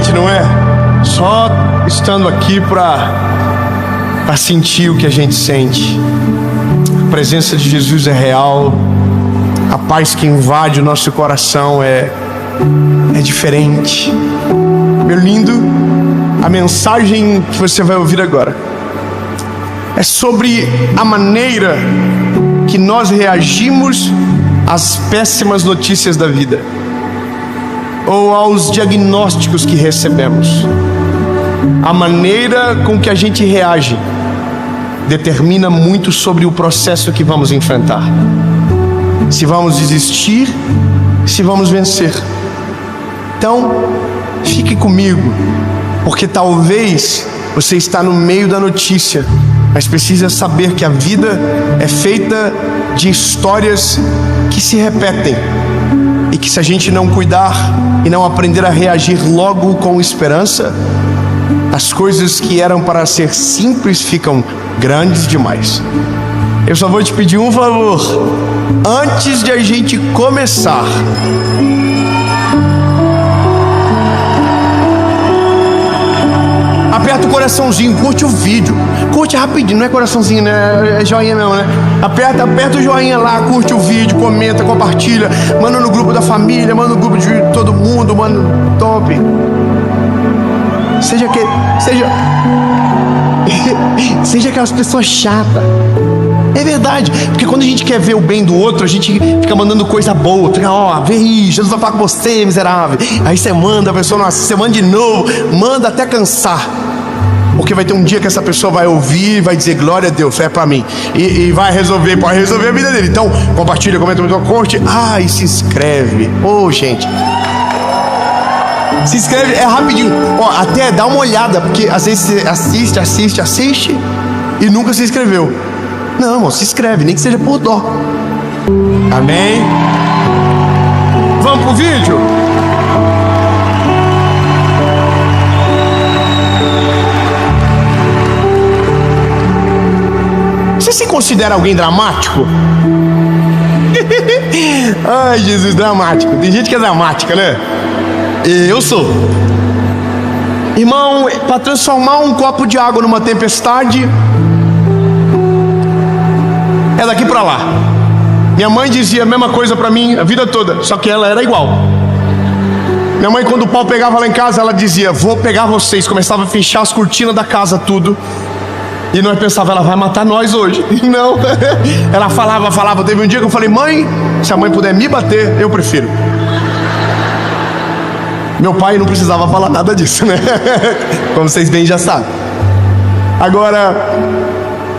diferente, não é? Só estando aqui para sentir o que a gente sente. A presença de Jesus é real. A paz que invade o nosso coração é diferente. Meu lindo, a mensagem que você vai ouvir agora é sobre a maneira que nós reagimos às péssimas notícias da vida, ou aos diagnósticos que recebemos. A maneira com que a gente reage determina muito sobre o processo que vamos enfrentar. Se vamos desistir, se vamos vencer. Então, fique comigo, porque talvez você está no meio da notícia, mas precisa saber que a vida é feita de histórias que se repetem, e que se a gente não cuidar e não aprender a reagir logo com esperança, as coisas que eram para ser simples ficam grandes demais. Eu só vou te pedir um favor, antes de a gente começar. Aperta o coraçãozinho, curte o vídeo. Curte rapidinho, não é coraçãozinho, né? É joinha não, né? Aperta o joinha lá, curte o vídeo, comenta, compartilha. Manda no grupo da família, manda no grupo de todo mundo, manda top. Seja aquelas pessoas chatas. É verdade, porque quando a gente quer ver o bem do outro, a gente fica mandando coisa boa. Fica, vê aí, Jesus vai falar com você, miserável. Aí você manda, a pessoa não assiste, você manda de novo, manda até cansar. Porque vai ter um dia que essa pessoa vai ouvir, vai dizer, glória a Deus, é pra mim. E vai resolver, pode resolver a vida dele. Então, compartilha, comenta, curte. E se inscreve. Gente. Se inscreve, é rapidinho. Até dá uma olhada, porque às vezes você assiste e nunca se inscreveu. Não, irmão, se inscreve, nem que seja por dó. Amém? Vamos pro vídeo? Você se considera alguém dramático? Ai, Jesus, dramático. Tem gente que é dramática, né? Eu sou. Irmão, para transformar um copo de água numa tempestade, é daqui para lá. Minha mãe dizia a mesma coisa para mim a vida toda, só que ela era igual. Minha mãe, quando o pau pegava lá em casa, ela dizia, vou pegar vocês. Começava a fechar as cortinas da casa, tudo. E nós pensávamos, ela vai matar nós hoje. Não, ela falava. Teve um dia que eu falei, mãe, se a mãe puder me bater, eu prefiro. Meu pai não precisava falar nada disso, né? Como vocês bem já sabem. Agora,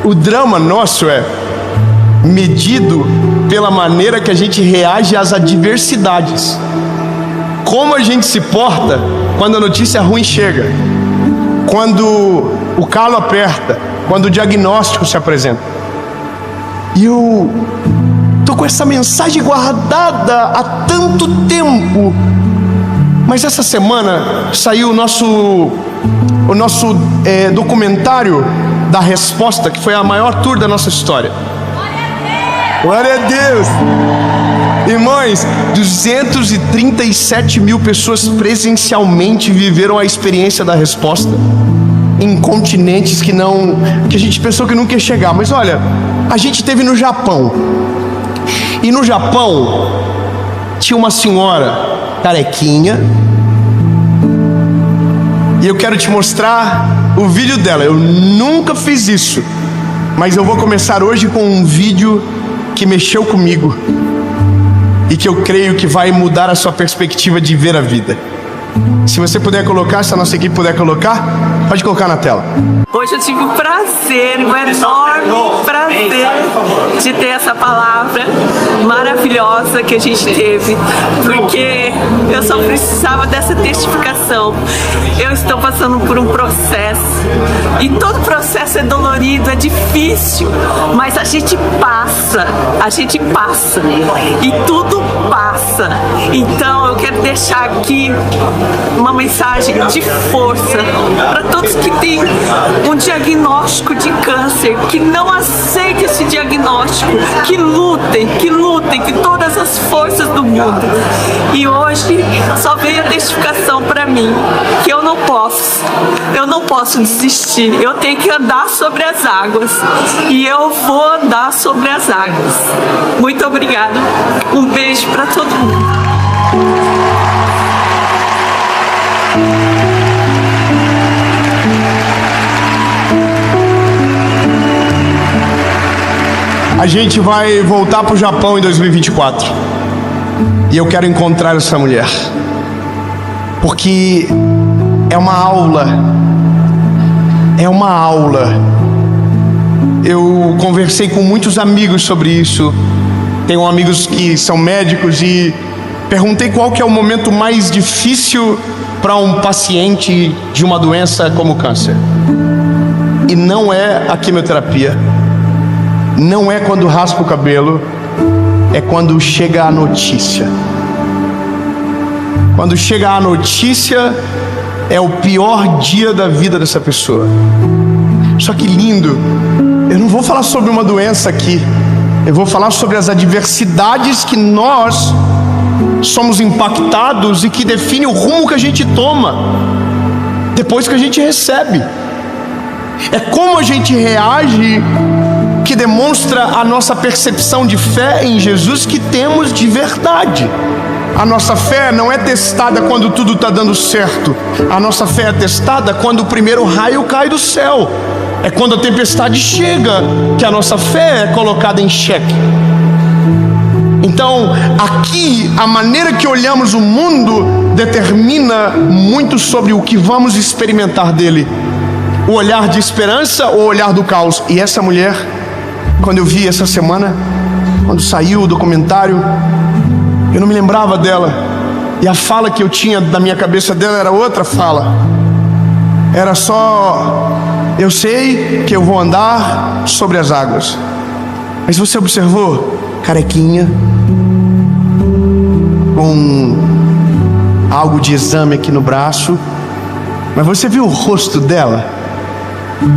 o drama nosso é medido pela maneira que a gente reage às adversidades. Como a gente se porta quando a notícia ruim chega, quando o calo aperta, quando o diagnóstico se apresenta. E eu tô com essa mensagem guardada há tanto tempo, mas essa semana saiu o nosso documentário da Resposta, que foi a maior tour da nossa história. Glória a Deus! Irmãos, 237 mil pessoas presencialmente viveram a experiência da Resposta em continentes que a gente pensou que nunca ia chegar. Mas olha, a gente esteve no Japão, e no Japão tinha uma senhora carequinha, e eu quero te mostrar o vídeo dela. Eu nunca fiz isso, mas eu vou começar hoje com um vídeo que mexeu comigo e que eu creio que vai mudar a sua perspectiva de ver a vida. Se você puder colocar, se a nossa equipe puder colocar, pode colocar na tela. Hoje eu tive o prazer, um enorme prazer de ter essa palavra maravilhosa que a gente teve, porque eu só precisava dessa testificação. Eu estou passando por um processo, e todo processo é dolorido, é difícil, mas a gente passa, e tudo passa. Então eu quero deixar aqui uma mensagem de força para todos que têm um diagnóstico de câncer, que não aceitem esse diagnóstico, que lutem, que todas as forças do mundo. E hoje só veio a testificação para mim que eu não posso desistir. Eu tenho que andar sobre as águas e eu vou andar sobre as águas. Muito obrigada. Um beijo para todo mundo. A gente vai voltar para o Japão em 2024 e eu quero encontrar essa mulher, porque é uma aula. Eu conversei com muitos amigos sobre isso. Tenho amigos que são médicos e perguntei qual que é o momento mais difícil para um paciente de uma doença como o câncer. E não é a quimioterapia, não é quando raspa o cabelo, é quando chega a notícia. Quando chega a notícia, é o pior dia da vida dessa pessoa. Só que lindo, eu não vou falar sobre uma doença aqui, eu vou falar sobre as adversidades que nós somos impactados e que define o rumo que a gente toma depois que a gente recebe. É como a gente reage que demonstra a nossa percepção de fé em Jesus que temos de verdade. A nossa fé não é testada quando tudo está dando certo. A nossa fé é testada quando o primeiro raio cai do céu. É quando a tempestade chega que a nossa fé é colocada em xeque. Então, aqui, a maneira que olhamos o mundo determina muito sobre o que vamos experimentar dele. O olhar de esperança ou o olhar do caos. E essa mulher, quando eu vi essa semana, quando saiu o documentário, eu não me lembrava dela. E a fala que eu tinha na minha cabeça dela era outra fala. Era só: eu sei que eu vou andar sobre as águas. Mas você observou? Carequinha, com algo de exame aqui no braço. Mas você viu o rosto dela?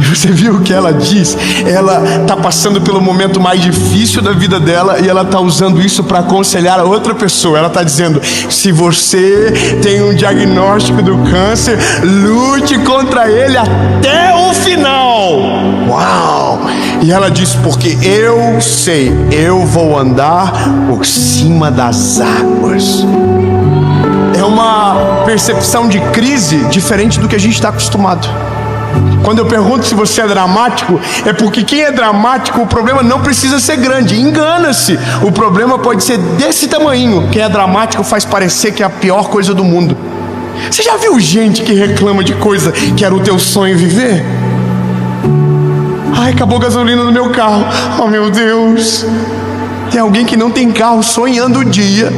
Você viu o que ela diz? Ela está passando pelo momento mais difícil da vida dela e ela está usando isso para aconselhar a outra pessoa. Ela está dizendo: se você tem um diagnóstico do câncer, lute contra ele até o final. Uau! E ela diz: porque eu sei, eu vou andar por cima das águas. É uma percepção de crise diferente do que a gente está acostumado. Quando eu pergunto se você é dramático, é porque quem é dramático, o problema não precisa ser grande. Engana-se, o problema pode ser desse tamanho. Quem é dramático faz parecer que é a pior coisa do mundo. Você já viu gente que reclama de coisa que era o teu sonho viver? Ai, acabou a gasolina no meu carro. Oh meu Deus. Tem alguém que não tem carro sonhando o dia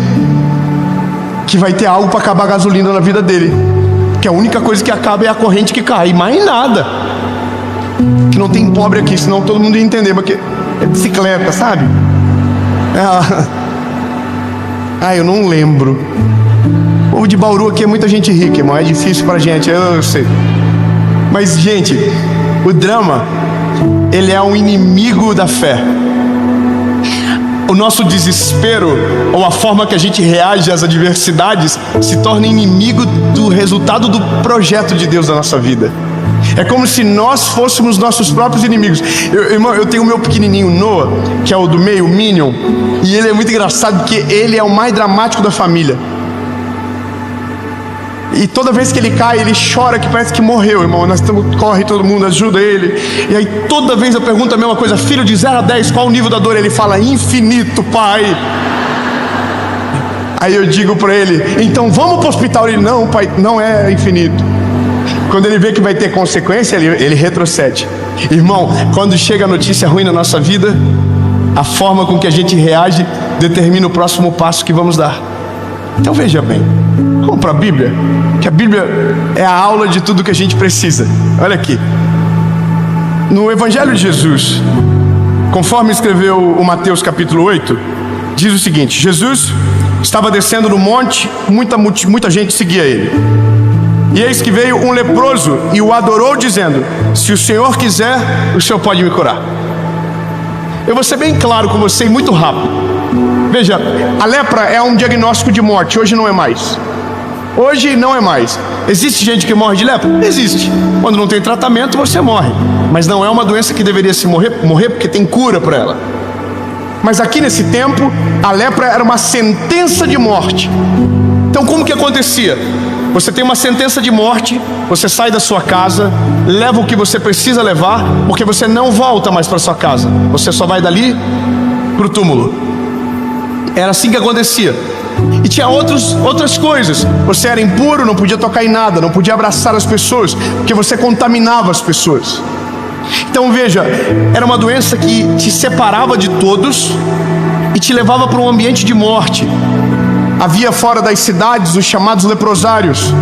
que vai ter algo para acabar a gasolina na vida dele, que a única coisa que acaba é a corrente que cai, mais nada. Que não tem pobre aqui, senão todo mundo ia entender, porque é bicicleta, sabe? Eu não lembro. O povo de Bauru aqui é muita gente rica, irmão, é difícil pra gente, eu sei. Mas, gente, o drama, ele é um inimigo da fé. O nosso desespero, ou a forma que a gente reage às adversidades, se torna inimigo do resultado do projeto de Deus na nossa vida. É como se nós fôssemos nossos próprios inimigos. Irmão, eu tenho o meu pequenininho Noah, que é o do meio, o Minion, e ele é muito engraçado porque ele é o mais dramático da família. E toda vez que ele cai, ele chora que parece que morreu, irmão. Corre todo mundo, ajuda ele. E aí toda vez eu pergunto a mesma coisa: filho, de 0 a 10, qual o nível da dor? Ele fala: infinito, pai. Aí eu digo para ele: então vamos para o hospital. Ele: não, pai, não é infinito. Quando ele vê que vai ter consequência, ele retrocede. Irmão, quando chega a notícia ruim na nossa vida, a forma com que a gente reage determina o próximo passo que vamos dar. Então veja bem, vamos para a Bíblia, que a Bíblia é a aula de tudo que a gente precisa. Olha aqui, no Evangelho de Jesus, conforme escreveu o Mateus capítulo 8, diz o seguinte: Jesus estava descendo no monte, muita gente seguia ele. E eis que veio um leproso e o adorou, dizendo: se o Senhor quiser, o Senhor pode me curar. Eu vou ser bem claro com você e muito rápido. Veja, a lepra é um diagnóstico de morte, hoje não é mais. Hoje não é mais. Existe gente que morre de lepra? Existe. Quando não tem tratamento, você morre. Mas não é uma doença que deveria se morrer porque tem cura para ela. Mas aqui nesse tempo, a lepra era uma sentença de morte. Então como que acontecia? Você tem uma sentença de morte, você sai da sua casa, leva o que você precisa levar, porque você não volta mais para sua casa. Você só vai dali para o túmulo. Era assim que acontecia. E tinha outras coisas. Você era impuro, não podia tocar em nada, não podia abraçar as pessoas, porque você contaminava as pessoas. Então veja, era uma doença que te separava de todos e te levava para um ambiente de morte. Havia fora das cidades os chamados leprosários.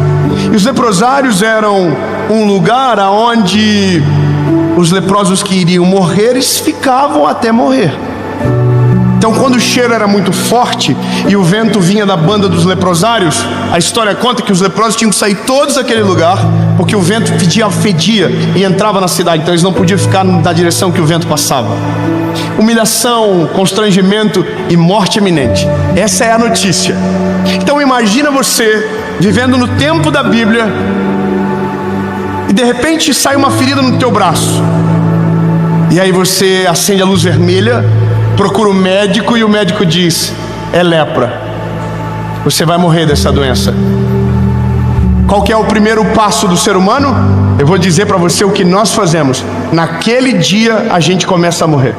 E os leprosários eram um lugar onde os leprosos que iriam morrer, eles ficavam até morrer. Então quando o cheiro era muito forte e o vento vinha da banda dos leprosários, a história conta que os leprosos tinham que sair todos daquele lugar, porque o vento fedia e entrava na cidade. Então eles não podiam ficar na direção que o vento passava. Humilhação, constrangimento e morte iminente. Essa é a notícia. Então imagina você vivendo no tempo da Bíblia e de repente sai uma ferida no teu braço. E aí você acende a luz vermelha, procura o médico e o médico diz: é lepra, você vai morrer dessa doença. Qual que é o primeiro passo do ser humano? Eu vou dizer para você o que nós fazemos. Naquele dia a gente começa a morrer.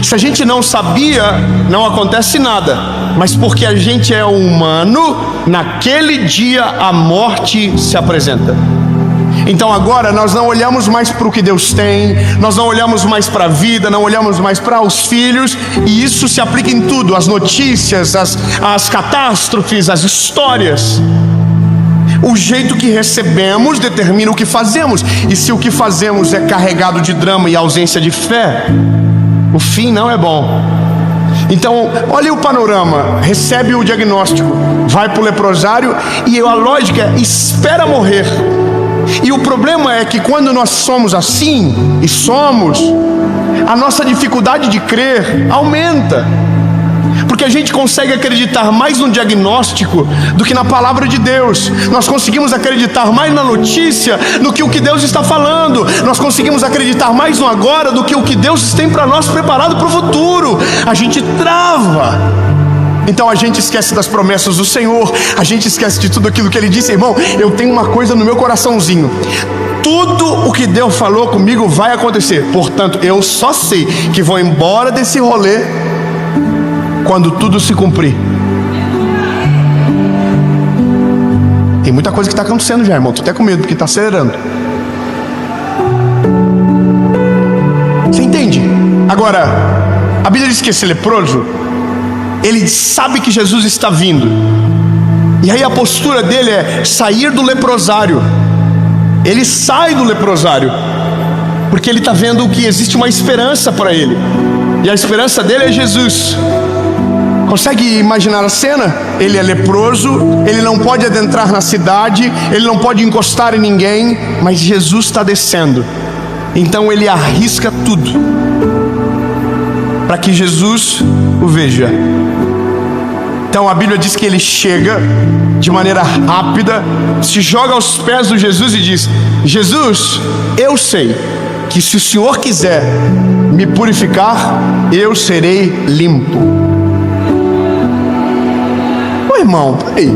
Se a gente não sabia, não acontece nada. Mas porque a gente é humano, naquele dia a morte se apresenta. Então agora nós não olhamos mais para o que Deus tem, nós não olhamos mais para a vida, não olhamos mais para os filhos. E isso se aplica em tudo, as notícias, as catástrofes, as histórias. O jeito que recebemos determina o que fazemos. E se o que fazemos é carregado de drama e ausência de fé, o fim não é bom. Então, olha o panorama. Recebe o diagnóstico, vai para o leprosário e a lógica é: espera morrer. E o problema é que quando nós somos assim, e somos, a nossa dificuldade de crer aumenta. Porque a gente consegue acreditar mais no diagnóstico do que na palavra de Deus. Nós conseguimos acreditar mais na notícia do que o que Deus está falando. Nós conseguimos acreditar mais no agora do que o que Deus tem para nós preparado para o futuro. A gente trava. Então a gente esquece das promessas do Senhor, a gente esquece de tudo aquilo que Ele disse. Irmão, eu tenho uma coisa no meu coraçãozinho: tudo o que Deus falou comigo vai acontecer. Portanto, eu só sei que vou embora desse rolê quando tudo se cumprir. Tem muita coisa que está acontecendo já, irmão. Estou até com medo porque está acelerando. Você entende? Agora, a Bíblia diz que esse leproso, ele sabe que Jesus está vindo. E aí a postura dele é sair do leprosário. Ele sai do leprosário porque ele está vendo que existe uma esperança para ele. E a esperança dele é Jesus. Consegue imaginar a cena? Ele é leproso, ele não pode adentrar na cidade, ele não pode encostar em ninguém, mas Jesus está descendo. Então ele arrisca tudo para que Jesus o veja. Então a Bíblia diz que ele chega de maneira rápida, se joga aos pés de Jesus e diz: Jesus, eu sei que se o Senhor quiser me purificar, eu serei limpo. Ô irmão, peraí,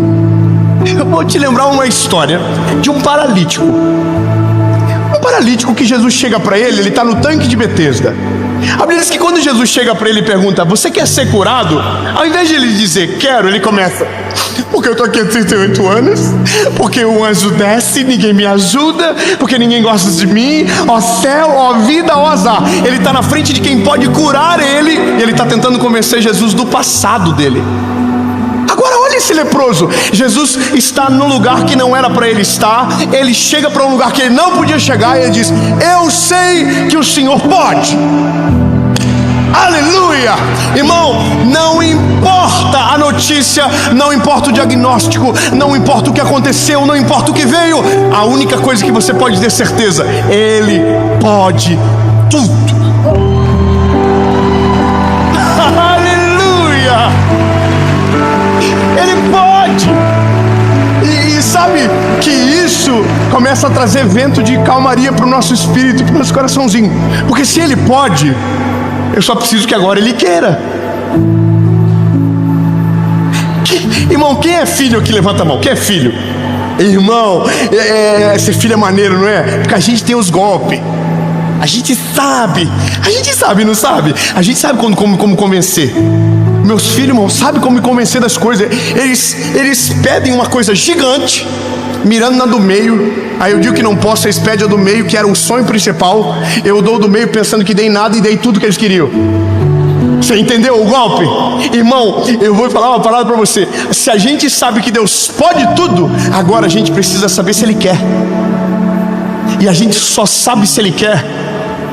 eu vou te lembrar uma história de um paralítico. Um paralítico que Jesus chega para ele, ele está no tanque de Betesda. A Bíblia diz que quando Jesus chega para ele e pergunta: você quer ser curado? Ao invés de ele dizer quero, ele começa: porque eu estou aqui há 38 anos, porque o anjo desce, ninguém me ajuda, porque ninguém gosta de mim, ó céu, ó vida, ó azar. Ele está na frente de quem pode curar ele, e ele está tentando convencer Jesus do passado dele. Agora olha esse leproso. Jesus está no lugar que não era para ele estar. Ele chega para um lugar que ele não podia chegar e ele diz: eu sei que o Senhor pode. Aleluia! Irmão, não importa a notícia, não importa o diagnóstico, não importa o que aconteceu, não importa o que veio. A única coisa que você pode ter certeza: Ele pode tudo. Aleluia! sabe que isso começa a trazer vento de calmaria para o nosso espírito, para o nosso coraçãozinho. Porque se Ele pode, eu só preciso que agora Ele queira. Irmão, quem é filho aqui? Levanta a mão. Quem é filho? Irmão, ser filho é maneiro, não é? Porque a gente tem os golpes. A gente sabe, não sabe? A gente sabe como convencer. Meus filhos, irmão, sabem como me convencer das coisas. Eles pedem uma coisa gigante, mirando na do meio. Aí eu digo que não posso, eles pedem a do meio, que era o sonho principal. Eu dou do meio pensando que dei nada e dei tudo que eles queriam. Você entendeu o golpe? Irmão, eu vou falar uma parada para você. Se a gente sabe que Deus pode tudo, agora a gente precisa saber se Ele quer. E a gente só sabe se Ele quer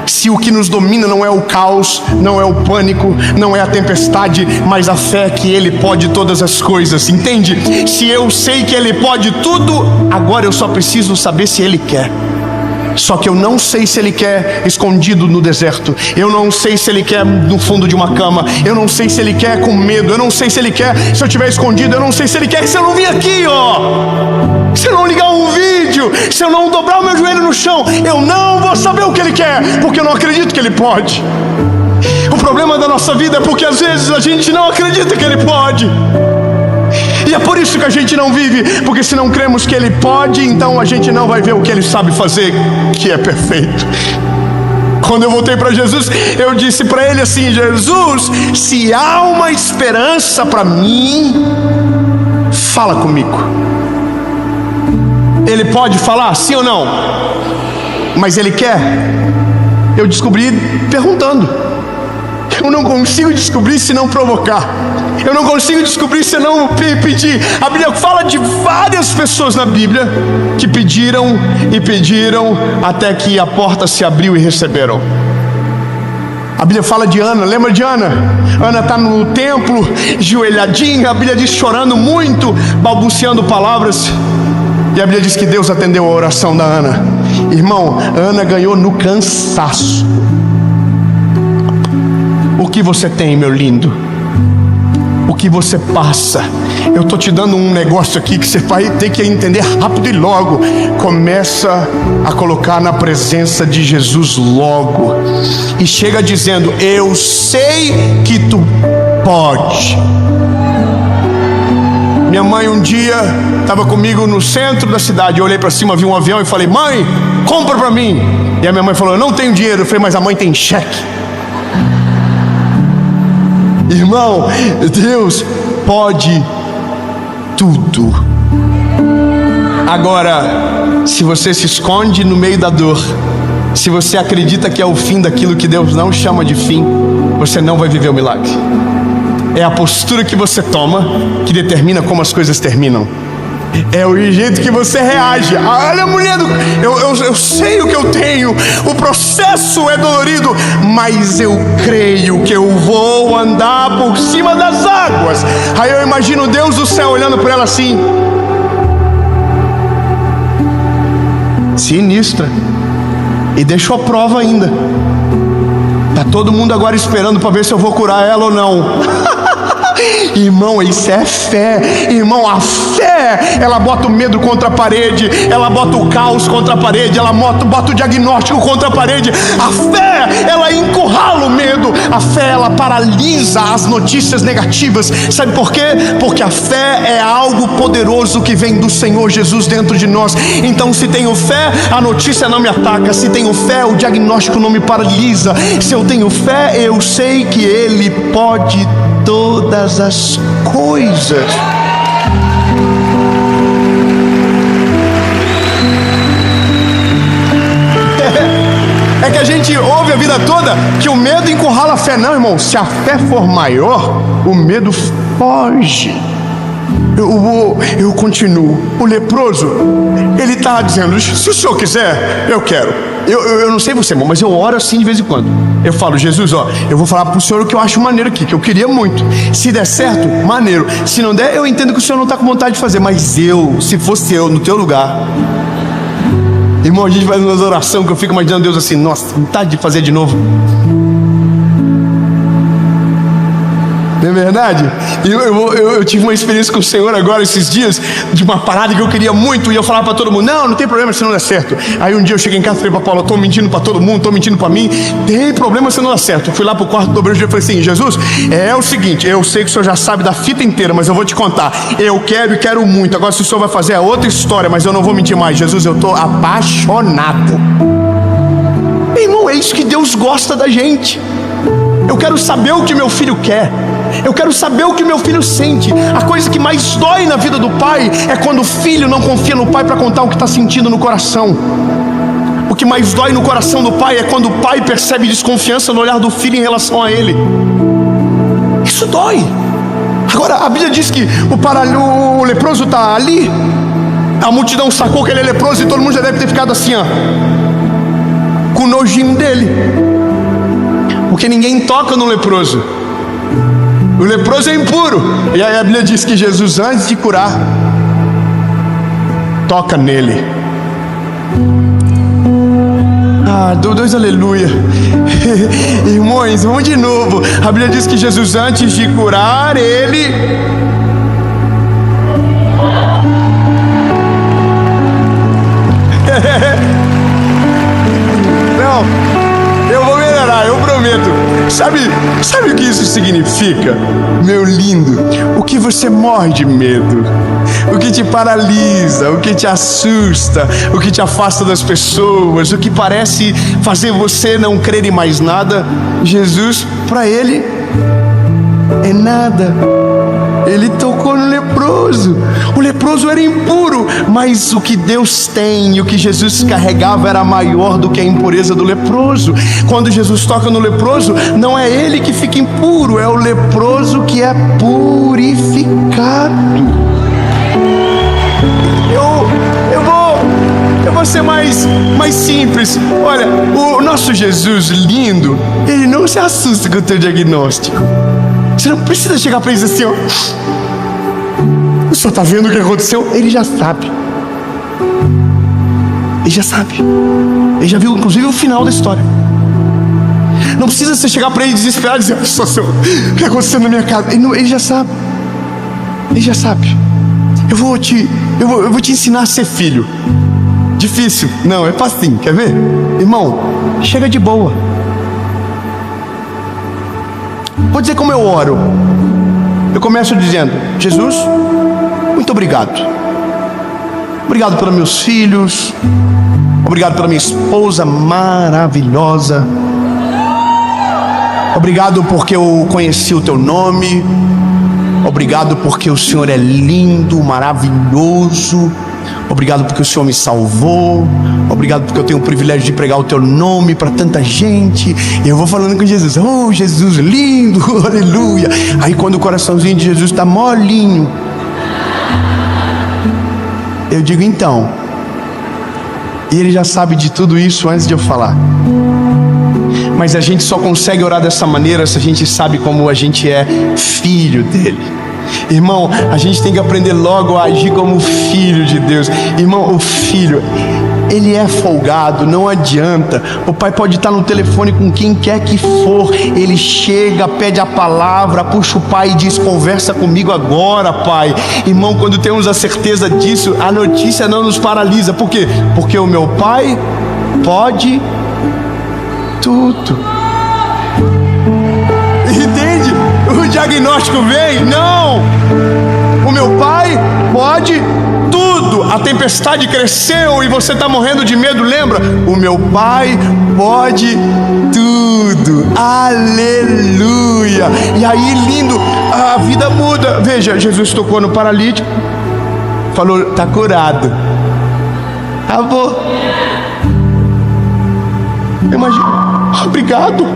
se o que nos domina não é o caos, não é o pânico, não é a tempestade, mas a fé que Ele pode todas as coisas, entende? Se eu sei que Ele pode tudo, agora eu só preciso saber se Ele quer. Só que eu não sei se Ele quer escondido no deserto, eu não sei se Ele quer no fundo de uma cama, eu não sei se Ele quer com medo, eu não sei se Ele quer se eu estiver escondido, eu não sei se Ele quer se eu não vir aqui, se eu não ligar um vídeo, se eu não dobrar o meu joelho no chão, eu não vou saber o que Ele quer, porque eu não acredito que Ele pode. O problema da nossa vida é porque às vezes a gente não acredita que Ele pode. E é por isso que a gente não vive, porque se não cremos que Ele pode, então a gente não vai ver o que Ele sabe fazer, que é perfeito. Quando eu voltei para Jesus, eu disse para Ele assim: Jesus, se há uma esperança para mim, fala comigo. Ele pode falar, sim ou não? Mas Ele quer? Eu descobri perguntando. Eu não consigo descobrir se não provocar. Eu não consigo descobrir se não pedir. A Bíblia fala de várias pessoas na Bíblia que pediram e pediram até que a porta se abriu e receberam. A Bíblia fala de Ana, lembra de Ana? Ana está no templo, joelhadinha, a Bíblia diz chorando muito, balbuciando palavras. E a Bíblia diz que Deus atendeu a oração da Ana. Irmão, Ana ganhou no cansaço. O que você tem, meu lindo? O que você passa? Eu estou te dando um negócio aqui que você vai ter que entender rápido e logo. Começa a colocar na presença de Jesus logo. E chega dizendo: eu sei que tu pode. Minha mãe um dia estava comigo no centro da cidade. Eu olhei para cima, vi um avião e falei: mãe, compra para mim. E a minha mãe falou: eu não tenho dinheiro. Eu falei: mas a mãe tem cheque. Irmão, Deus pode tudo. Agora, se você se esconde no meio da dor, se você acredita que é o fim daquilo que Deus não chama de fim, você não vai viver o milagre. É a postura que você toma que determina como as coisas terminam. É o jeito que você reage. Olha, mulher, eu sei o que eu tenho. O processo é dolorido, mas eu creio que eu vou andar por cima das águas. Aí eu imagino Deus do céu olhando para ela assim: sinistra. E deixou a prova ainda. Tá todo mundo agora esperando para ver se eu vou curar ela ou não. Irmão, isso é fé. Irmão, a fé, ela bota o medo contra a parede, ela bota o caos contra a parede, ela bota o diagnóstico contra a parede. A fé, ela encurrala o medo. A fé, ela paralisa as notícias negativas. Sabe por quê? Porque a fé é algo poderoso que vem do Senhor Jesus dentro de nós. Então, se tenho fé, a notícia não me ataca. Se tenho fé, o diagnóstico não me paralisa. Se eu tenho fé, eu sei que Ele pode todas as coisas. É que a gente ouve a vida toda que o medo encurrala a fé. Não, irmão, se a fé for maior, o medo foge. Eu continuo. O leproso, ele está dizendo: se o senhor quiser, eu quero. Eu não sei você, irmão, mas eu oro assim de vez em quando. Eu falo: Jesus, eu vou falar para o senhor o que eu acho maneiro aqui, que eu queria muito. Se der certo, maneiro. Se não der, eu entendo que o senhor não está com vontade de fazer. Mas se fosse eu no teu lugar, irmão, a gente faz umas orações que eu fico imaginando Deus assim: nossa, vontade de fazer de novo. Não é verdade? Eu tive uma experiência com o Senhor agora, esses dias, de uma parada que eu queria muito, e eu falava para todo mundo, não tem problema se não der certo. Aí um dia eu cheguei em casa e falei para Paulo, eu tô mentindo para todo mundo, tô mentindo para mim, tem problema se não der certo. Eu fui lá pro quarto do obreiro e falei assim, Jesus, é o seguinte, eu sei que o Senhor já sabe da fita inteira, mas eu vou te contar, eu quero e quero muito, agora se o Senhor vai fazer é outra história, mas eu não vou mentir mais. Jesus, eu tô apaixonado. Irmão, é isso que Deus gosta da gente. Eu quero saber o que meu filho quer. Eu quero saber o que meu filho sente. A coisa que mais dói na vida do pai é quando o filho não confia no pai para contar o que está sentindo no coração. O que mais dói no coração do pai é quando o pai percebe desconfiança no olhar do filho em relação a ele. Isso dói. Agora a Bíblia diz que o leproso está ali. A multidão sacou que ele é leproso e todo mundo já deve ter ficado assim, ó, com nojinho dele, porque ninguém toca no leproso. O leproso é impuro. E aí a Bíblia diz que Jesus, antes de curar, toca nele. Dois aleluia. Irmãos, vamos de novo. A Bíblia diz que Jesus, antes de curar, ele não, eu vou melhorar, eu prometo. Sabe o que isso significa? Meu lindo, o que você morre de medo, o que te paralisa, o que te assusta, o que te afasta das pessoas, o que parece fazer você não crer em mais nada, Jesus, para ele, é nada. Ele tocou no leproso. O leproso era impuro, mas o que Deus tem e o que Jesus carregava era maior do que a impureza do leproso. Quando Jesus toca no leproso, não é ele que fica impuro, é o leproso que é purificado. Eu vou ser mais simples. Olha, o nosso Jesus lindo, ele não se assusta com o teu diagnóstico. Você não precisa chegar para ele assim, ó, o senhor está vendo o que aconteceu? Ele já sabe. Ele já sabe. Ele já viu inclusive o final da história. Não precisa você chegar para ele desesperado e dizer, senhor, o que está acontecendo na minha casa? Ele já sabe. Ele já sabe. Eu vou te ensinar a ser filho. Difícil? Não, é facinho, quer ver? Irmão, chega de boa. Vou dizer como eu oro. Eu começo dizendo, Jesus, muito obrigado. Obrigado pelos meus filhos. Obrigado pela minha esposa maravilhosa. Obrigado porque eu conheci o teu nome. Obrigado porque o Senhor é lindo, maravilhoso. Obrigado porque o Senhor me salvou. Obrigado porque eu tenho o privilégio de pregar o teu nome para tanta gente. E eu vou falando com Jesus, oh Jesus lindo, aleluia. Aí quando o coraçãozinho de Jesus está molinho, eu digo então. E ele já sabe de tudo isso antes de eu falar. Mas a gente só consegue orar dessa maneira se a gente sabe como a gente é filho dele. Irmão, a gente tem que aprender logo a agir como filho de Deus. Irmão, o filho, ele é folgado, não adianta. O pai pode estar no telefone com quem quer que for, ele chega, pede a palavra, puxa o pai e diz, conversa comigo agora, pai. Irmão, quando temos a certeza disso, a notícia não nos paralisa. Por quê? Porque o meu pai pode tudo. Entende? O diagnóstico vem? Não! O meu pai pode tudo. A tempestade cresceu e você está morrendo de medo, lembra? O meu pai pode tudo. Aleluia! E aí, lindo, a vida muda. Veja, Jesus tocou no paralítico, falou, está curado. Acabou. Imagina. Obrigado.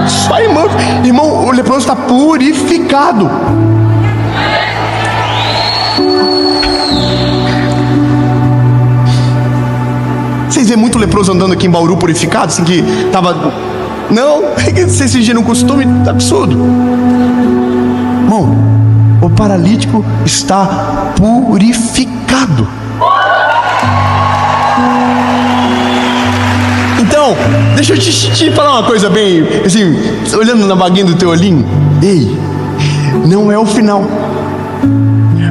Só irmão, o leproso está purificado. Vocês vêem muito leproso andando aqui em Bauru purificado, assim que tava. Não, vocês fingiram um costume absurdo. Irmão, o paralítico está purificado. Então, deixa eu te falar uma coisa bem, assim, olhando na baguinha do teu olhinho. Ei, não é o final.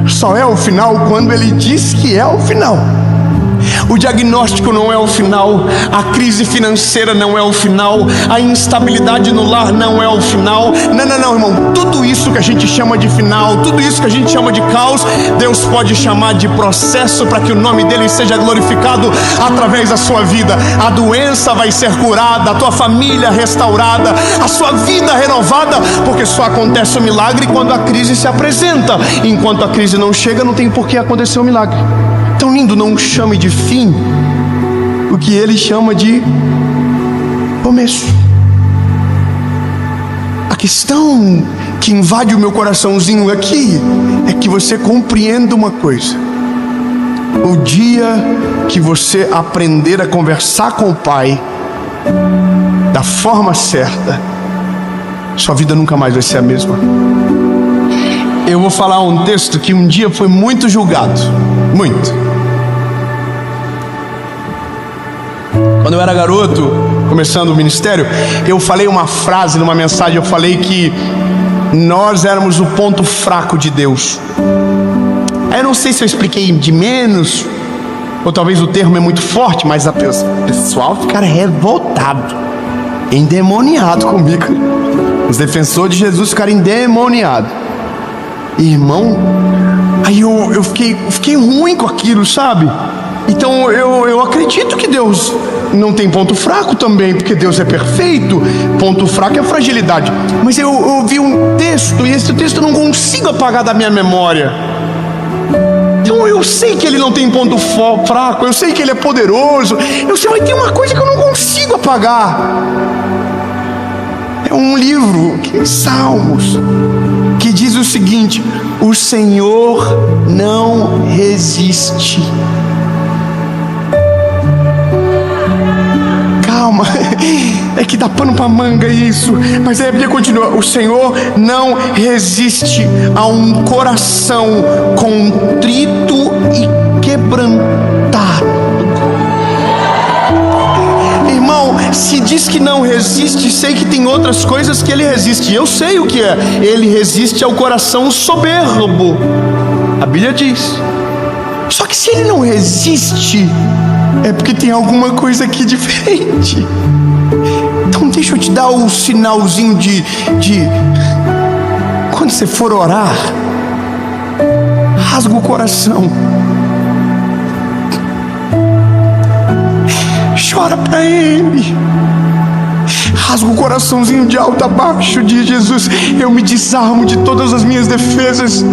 Só é o final quando Ele diz que é o final. O diagnóstico não é o final, a crise financeira não é o final, a instabilidade no lar não é o final. Não, irmão, tudo isso que a gente chama de final, tudo isso que a gente chama de caos, Deus pode chamar de processo para que o nome dele seja glorificado através da sua vida. A doença vai ser curada, a tua família restaurada, a sua vida renovada, porque só acontece o milagre quando a crise se apresenta. Enquanto a crise não chega, não tem por que acontecer o milagre. Tão lindo, não chame de fim o que ele chama de começo. A questão que invade o meu coraçãozinho aqui é que você compreenda uma coisa: o dia que você aprender a conversar com o Pai da forma certa, sua vida nunca mais vai ser a mesma. Eu vou falar um texto que um dia foi muito julgado, muito. Quando eu era garoto, começando o ministério, eu falei uma frase numa mensagem, eu falei que nós éramos o ponto fraco de Deus. Eu não sei se eu expliquei de menos, ou talvez o termo é muito forte, mas o pessoal fica revoltado, endemoniado comigo. Os defensores de Jesus ficaram endemoniados. Irmão, aí eu fiquei ruim com aquilo, sabe? Então eu acredito que Deus não tem ponto fraco também, porque Deus é perfeito. Ponto fraco é fragilidade. Mas eu ouvi um texto, e esse texto eu não consigo apagar da minha memória. Então eu sei que ele não tem ponto fraco, eu sei que ele é poderoso, eu sei, mas tem uma coisa que eu não consigo apagar. É um livro, Salmos, que diz o seguinte: o Senhor não resiste. Calma, é que dá pano pra manga isso. Mas aí a Bíblia continua: o Senhor não resiste a um coração contrito e quebrantado. Irmão, se diz que não resiste, sei que tem outras coisas que ele resiste. Eu sei o que é. Ele resiste ao coração soberbo, a Bíblia diz. Só que se ele não resiste, é porque tem alguma coisa aqui diferente. Então deixa eu te dar um sinalzinho de quando você for orar, rasga o coração, chora para Ele, rasga o coraçãozinho de alto a baixo, diz Jesus: eu me desarmo de todas as minhas defesas,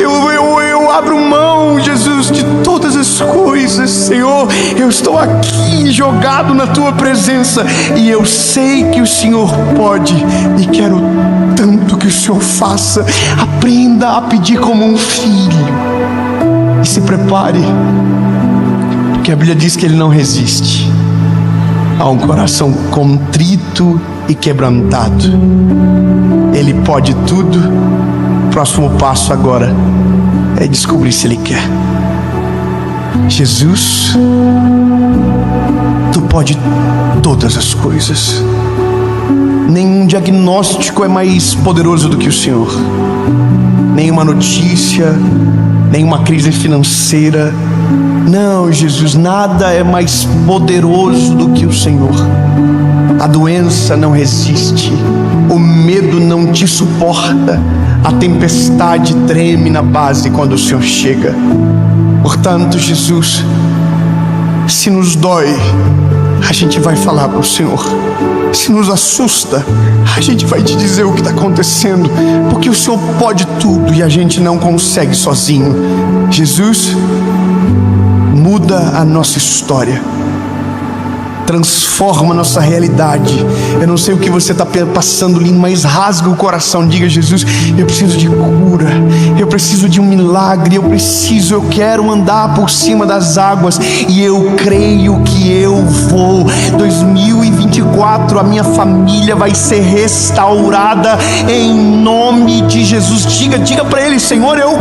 eu abro mão, Jesus, de todas as coisas. Senhor, eu estou aqui jogado na Tua presença, e eu sei que o Senhor pode, e quero tanto que o Senhor faça. Aprenda a pedir como um filho, e se prepare, porque a Bíblia diz que Ele não resiste a um coração contrito e quebrantado. Ele pode tudo. Próximo passo agora é descobrir se Ele quer. Jesus, Tu pode todas as coisas. Nenhum diagnóstico é mais poderoso do que o Senhor. Nenhuma notícia, nenhuma crise financeira. Não, Jesus, nada é mais poderoso do que o Senhor. A doença não resiste, o medo não te suporta, a tempestade treme na base quando o Senhor chega. Portanto, Jesus, se nos dói, a gente vai falar para o Senhor. Se nos assusta, a gente vai te dizer o que está acontecendo, porque o Senhor pode tudo e a gente não consegue sozinho. Jesus, muda a nossa história, transforma a nossa realidade. Eu não sei o que você está passando, lindo, mas rasga o coração. Diga: Jesus, eu preciso de cura, eu preciso de um milagre, eu quero andar por cima das águas, e eu creio que eu vou. 2024, a minha família vai ser restaurada em nome de Jesus. Diga para Ele: Senhor, eu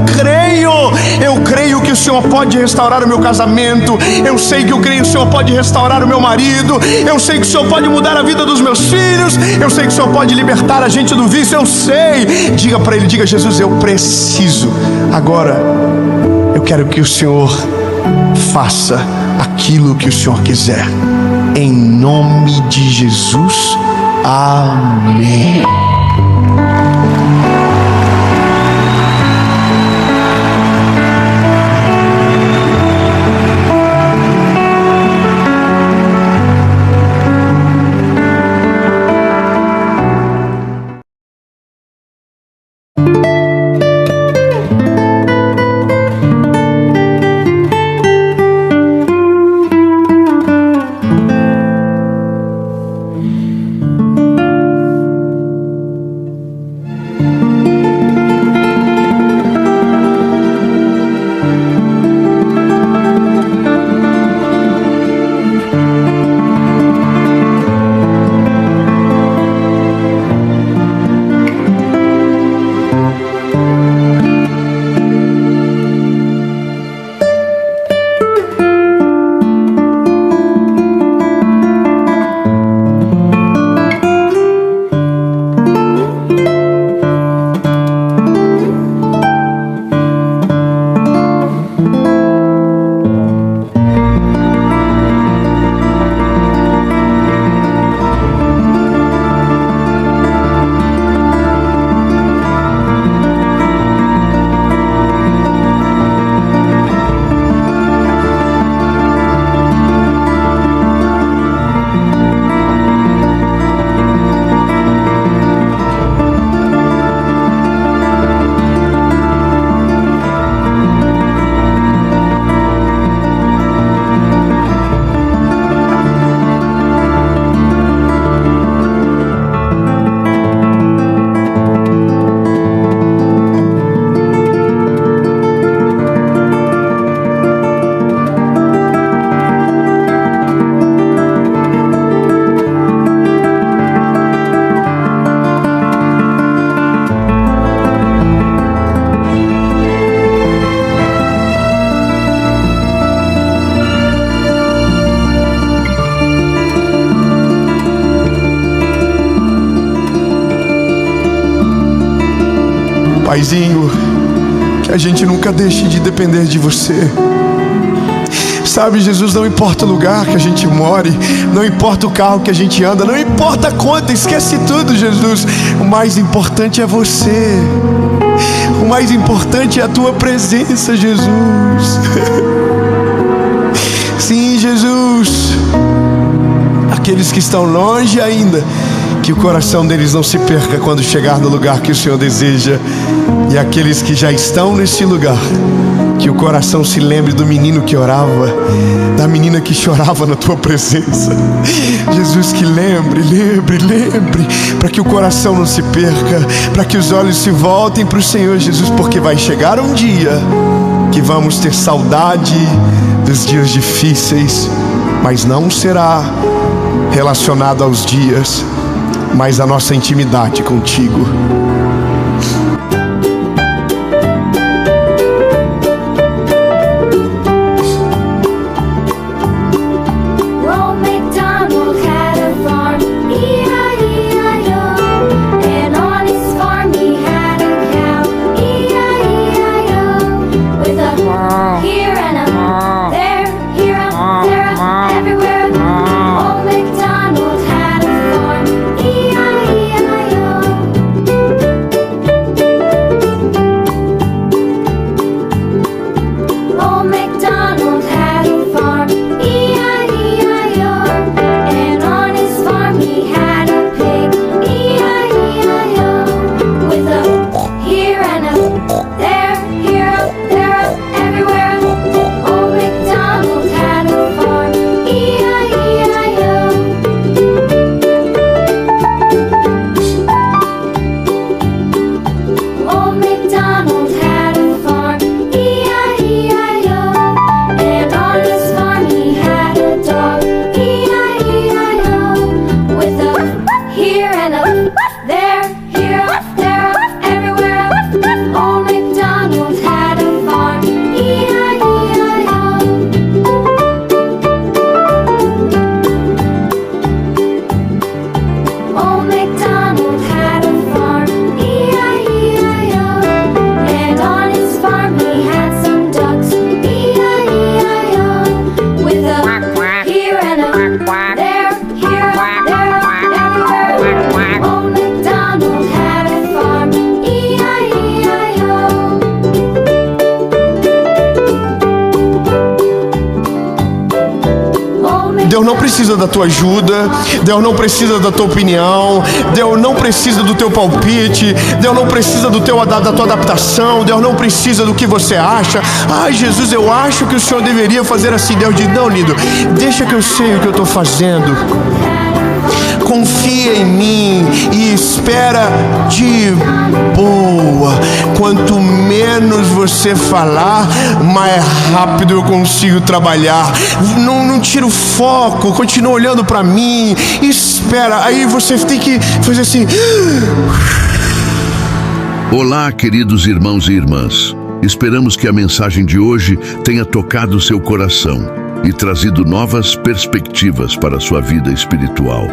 creio que o Senhor pode restaurar o meu casamento, eu sei que eu creio que o Senhor pode restaurar o meu marido, marido, eu sei que o Senhor pode mudar a vida dos meus filhos, eu sei que o Senhor pode libertar a gente do vício, eu sei. Diga para ele, diga: Jesus, eu preciso. Agora, eu quero que o Senhor faça aquilo que o Senhor quiser. Em nome de Jesus, amém. Paizinho, que a gente nunca deixe de depender de você. Sabe, Jesus, não importa o lugar que a gente more, não importa o carro que a gente anda, não importa a conta, esquece tudo, Jesus. O mais importante é você. O mais importante é a tua presença, Jesus. Sim, Jesus. Aqueles que estão longe ainda, que o coração deles não se perca quando chegar no lugar que o Senhor deseja. E aqueles que já estão nesse lugar, que o coração se lembre do menino que orava, da menina que chorava na tua presença. Jesus, que lembre, para que o coração não se perca, para que os olhos se voltem para o Senhor, Jesus, porque vai chegar um dia que vamos ter saudade dos dias difíceis, mas não será relacionado aos dias, mas a nossa intimidade contigo. precisa da tua ajuda, Deus não precisa da tua opinião, Deus não precisa do teu palpite, Deus não precisa da tua adaptação, Deus não precisa do que você acha. Ai, Jesus, eu acho que o Senhor deveria fazer assim. Deus diz: não, lindo, deixa que eu sei o que eu estou fazendo. Confia em mim e espera de boa. Quanto menos você falar, mais rápido eu consigo trabalhar. Não tira o foco, continua olhando para mim. Espera. Aí você tem que fazer assim. Olá, queridos irmãos e irmãs. Esperamos que a mensagem de hoje tenha tocado seu coração e trazido novas perspectivas para a sua vida espiritual.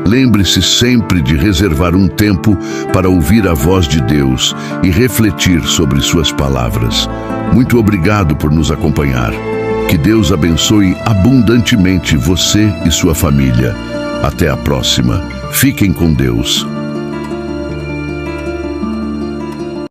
Lembre-se sempre de reservar um tempo para ouvir a voz de Deus e refletir sobre suas palavras. Muito obrigado por nos acompanhar. Que Deus abençoe abundantemente você e sua família. Até a próxima. Fiquem com Deus.